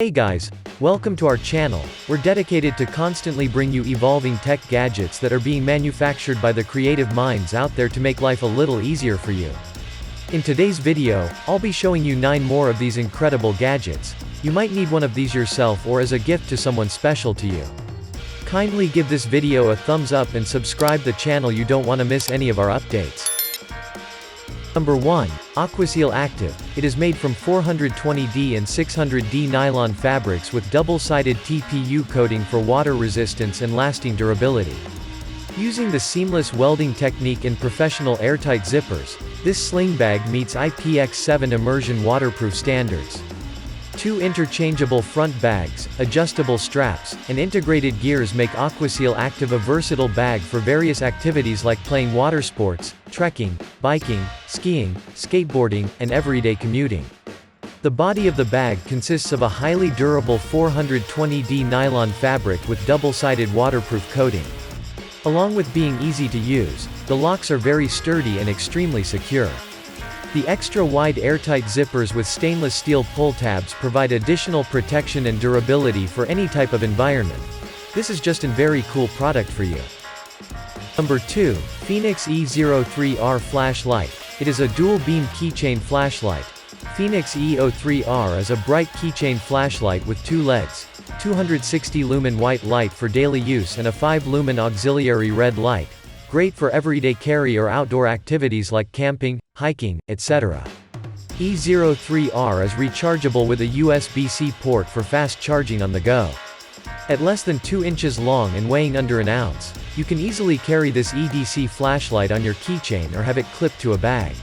Hey guys, welcome to our channel. We're dedicated to constantly bring you evolving tech gadgets that are being manufactured by the creative minds out there to make life a little easier for you. In today's video, I'll be showing you 9 more of these incredible gadgets. You might need one of these yourself or as a gift to someone special to you. Kindly give this video a thumbs up and subscribe the channel, you don't want to miss any of our updates. Number 1. AquaSeal Active. It is made from 420D and 600D nylon fabrics with double-sided TPU coating for water resistance and lasting durability. Using the seamless welding technique and professional airtight zippers, this sling bag meets IPX7 immersion waterproof standards. 2 interchangeable front bags, adjustable straps, and integrated gears make AquaSeal Active a versatile bag for various activities like playing water sports, trekking, biking, skiing, skateboarding, and everyday commuting. The body of the bag consists of a highly durable 420D nylon fabric with double-sided waterproof coating. Along with being easy to use, the locks are very sturdy and extremely secure. The extra-wide airtight zippers with stainless steel pull tabs provide additional protection and durability for any type of environment. This is just a very cool product for you. Number 2. Fenix E03R Flashlight. It is a dual-beam keychain flashlight. Fenix E03R is a bright keychain flashlight with 2 LEDs, 260 lumen white light for daily use and a 5 lumen auxiliary red light. Great for everyday carry or outdoor activities like camping, hiking, etc. E03R is rechargeable with a USB-C port for fast charging on the go. At less than 2 inches long and weighing under an ounce, you can easily carry this EDC flashlight on your keychain or have it clipped to a bag.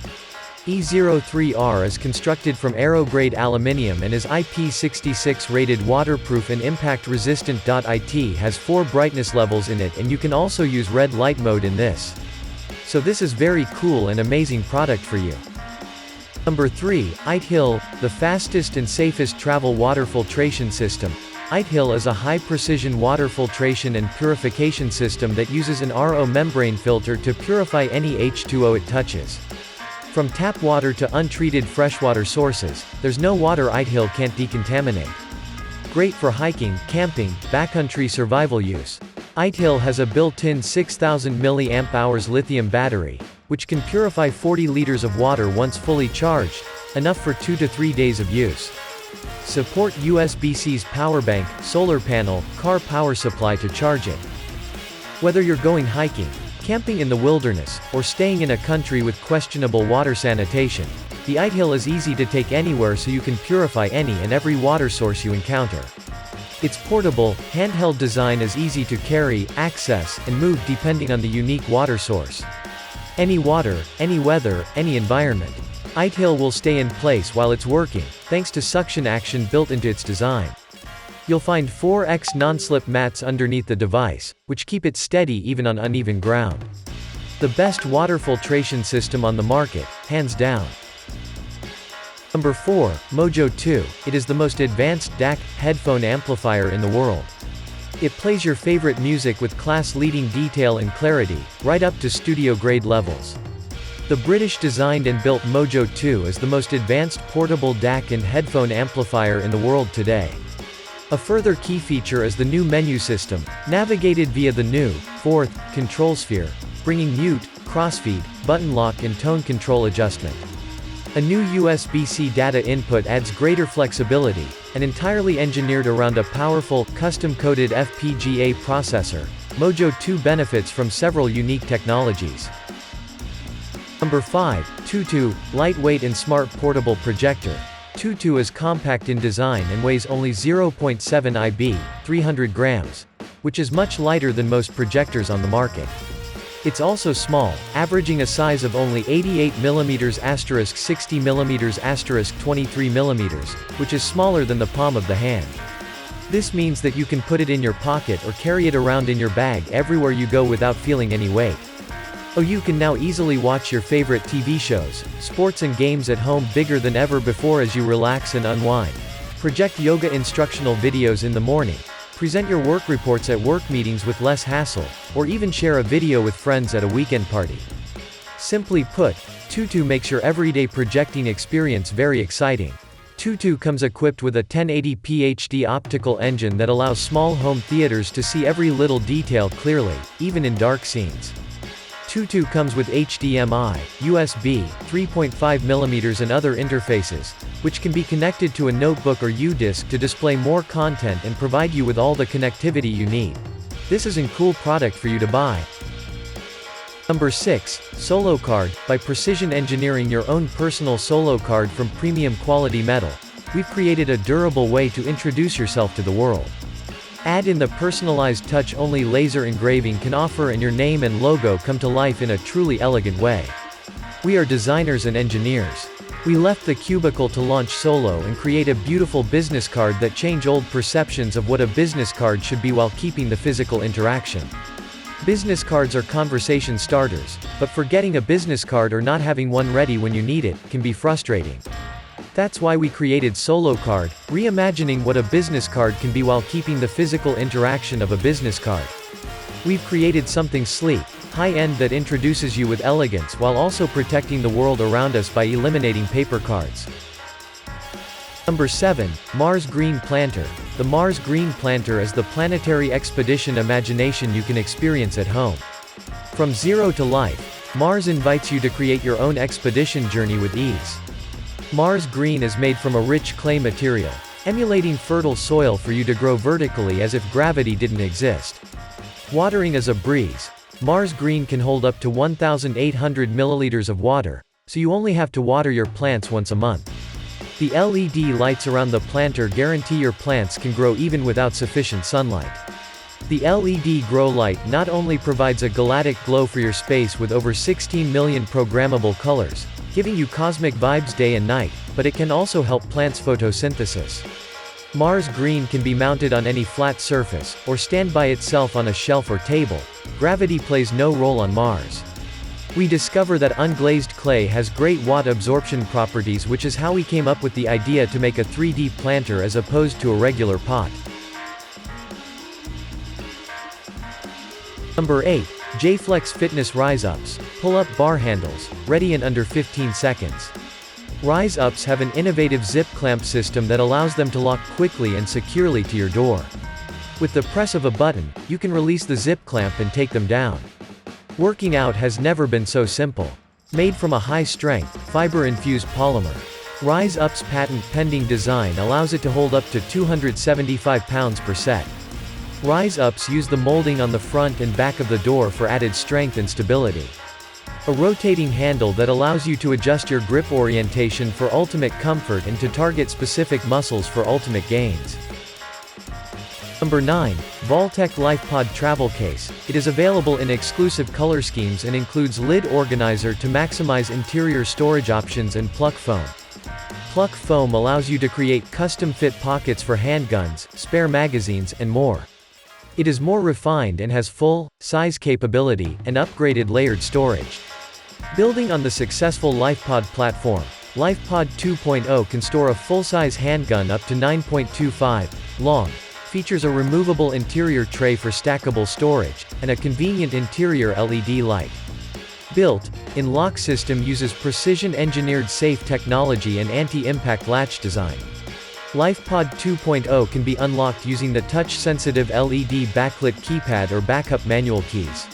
E03R is constructed from aero-grade aluminium and is IP66 rated waterproof and impact resistant. It has 4 brightness levels in it and you can also use red light mode in this. So this is very cool and amazing product for you. Number 3. Itehil, the fastest and safest travel water filtration system. Itehil is a high-precision water filtration and purification system that uses an RO membrane filter to purify any H2O it touches. From tap water to untreated freshwater sources, there's no water Itehil can't decontaminate. Great for hiking, camping, backcountry survival use. Itehil has a built-in 6000 mAh lithium battery, which can purify 40 liters of water once fully charged, enough for 2 to 3 days of use. Support USB-C's power bank, solar panel, car power supply to charge it. Whether you're going hiking, camping in the wilderness, or staying in a country with questionable water sanitation, the Itehil is easy to take anywhere so you can purify any and every water source you encounter. Its portable, handheld design is easy to carry, access, and move depending on the unique water source. Any water, any weather, any environment. Itehil will stay in place while it's working, thanks to suction action built into its design. You'll find 4x non-slip mats underneath the device, which keep it steady even on uneven ground. The best water filtration system on the market, hands down. Number 4. Mojo 2. It is the most advanced DAC headphone amplifier in the world. It plays your favorite music with class-leading detail and clarity, right up to studio-grade levels. The British-designed and built Mojo 2 is the most advanced portable DAC and headphone amplifier in the world today. A further key feature is the new menu system, navigated via the new, 4th, control sphere, bringing mute, crossfeed, button lock and tone control adjustment. A new USB-C data input adds greater flexibility, and entirely engineered around a powerful, custom-coded FPGA processor, Mojo 2 benefits from several unique technologies. Number 5. TouTou, lightweight and smart portable projector. TouTou is compact in design and weighs only 0.7 IB, 300 grams, which is much lighter than most projectors on the market. It's also small, averaging a size of only 88mm*, 60mm*, 23mm, which is smaller than the palm of the hand. This means that you can put it in your pocket or carry it around in your bag everywhere you go without feeling any weight. Oh, you can now easily watch your favorite TV shows, sports and games at home bigger than ever before as you relax and unwind. Project yoga instructional videos in the morning, present your work reports at work meetings with less hassle, or even share a video with friends at a weekend party. Simply put, TouTou makes your everyday projecting experience very exciting. TouTou comes equipped with a 1080p HD optical engine that allows small home theaters to see every little detail clearly, even in dark scenes. TouTou comes with HDMI, USB, 3.5mm and other interfaces, which can be connected to a notebook or U-disc to display more content and provide you with all the connectivity you need. This is a cool product for you to buy. Number 6. Solo Card. By precision engineering your own personal solo card from premium quality metal, we've created a durable way to introduce yourself to the world. Add in the personalized touch-only laser engraving can offer, and your name and logo come to life in a truly elegant way. We are designers and engineers. We left the cubicle to launch solo and create a beautiful business card that change old perceptions of what a business card should be while keeping the physical interaction. Business cards are conversation starters, but forgetting a business card or not having one ready when you need it can be frustrating. That's why we created Solo Card, reimagining what a business card can be while keeping the physical interaction of a business card. We've created something sleek, high-end that introduces you with elegance while also protecting the world around us by eliminating paper cards. Number 7. Mars Green Planter. The Mars Green Planter is the planetary expedition imagination you can experience at home. From zero to life, Mars invites you to create your own expedition journey with ease. Mars Green is made from a rich clay material, emulating fertile soil for you to grow vertically as if gravity didn't exist. Watering is a breeze. Mars Green can hold up to 1,800 milliliters of water, so you only have to water your plants once a month. The LED lights around the planter guarantee your plants can grow even without sufficient sunlight. The LED grow light not only provides a galactic glow for your space with over 16 million programmable colors, giving you cosmic vibes day and night, but it can also help plants' photosynthesis. Mars Green can be mounted on any flat surface, or stand by itself on a shelf or table. Gravity plays no role on Mars. We discover that unglazed clay has great watt absorption properties, which is how we came up with the idea to make a 3D planter as opposed to a regular pot. Number 8. Jayflex Fitness Ryze-Ups. Pull-up bar handles, ready in under 15 seconds. Ryze-Ups have an innovative zip clamp system that allows them to lock quickly and securely to your door. With the press of a button, you can release the zip clamp and take them down. Working out has never been so simple. Made from a high-strength, fiber-infused polymer, Ryze-Ups' patent-pending design allows it to hold up to 275 pounds per set. Ryze-Ups use the molding on the front and back of the door for added strength and stability. A rotating handle that allows you to adjust your grip orientation for ultimate comfort and to target specific muscles for ultimate gains. Number 9. Vaultek LifePod Travel Case. It is available in exclusive color schemes and includes lid organizer to maximize interior storage options and pluck foam. Pluck foam allows you to create custom-fit pockets for handguns, spare magazines, and more. It is more refined and has full-size capability and upgraded layered storage. Building on the successful LifePod platform, LifePod 2.0 can store a full-size handgun up to 9.25 long, features a removable interior tray for stackable storage, and a convenient interior LED light. Built-in lock system uses precision-engineered safe technology and anti-impact latch design. LifePod 2.0 can be unlocked using the touch-sensitive LED backlit keypad or backup manual keys.